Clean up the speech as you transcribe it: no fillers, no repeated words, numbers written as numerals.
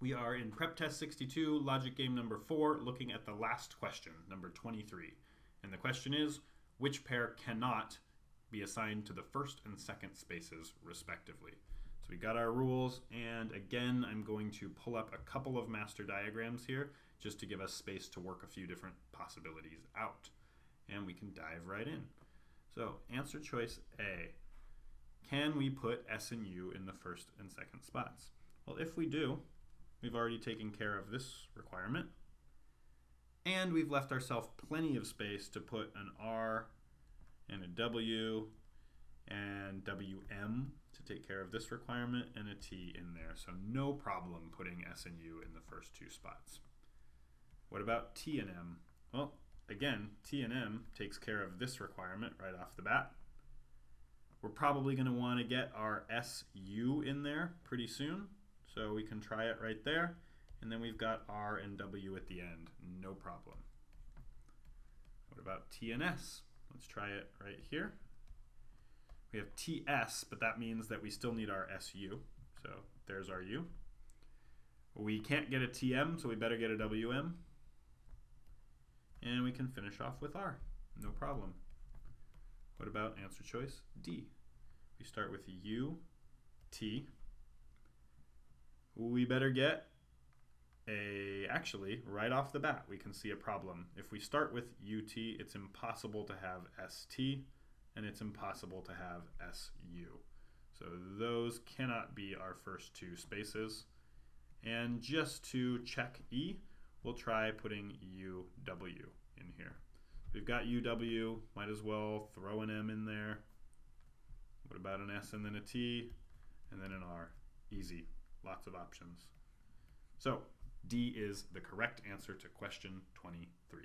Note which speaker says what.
Speaker 1: We are in Prep Test 62, logic game number 4, looking at the last question, number 23. And the question is, which pair cannot be assigned to the first and second spaces, respectively? So we got our rules, and again, I'm going to pull up a couple of master diagrams here, just to give us space to work a few different possibilities out. And we can dive right in. So, answer choice A. Can we put S and U in the first and second spots? Well, if we do, we've already taken care of this requirement. And we've left ourselves plenty of space to put an R and a W and WM to take care of this requirement and a T in there. So no problem putting S and U in the first two spots. What about T and M? Well, again, T and M takes care of this requirement right off the bat. We're probably going to want to get our SU in there pretty soon. So we can try it right there. And then we've got R and W at the end. No problem. What about T and S? Let's try it right here. We have TS, but that means that we still need our SU. So there's our U. We can't get a TM, so we better get a WM. And we can finish off with R. No problem. What about answer choice D? We start with U, T. We better get actually, right off the bat, we can see a problem. If we start with UT, it's impossible to have ST, and it's impossible to have SU. So those cannot be our first two spaces. And just to check E, we'll try putting UW in here. We've got UW, might as well throw an M in there. What about an S and then a T, and then an R? Easy, lots of options. So D is the correct answer to question 23.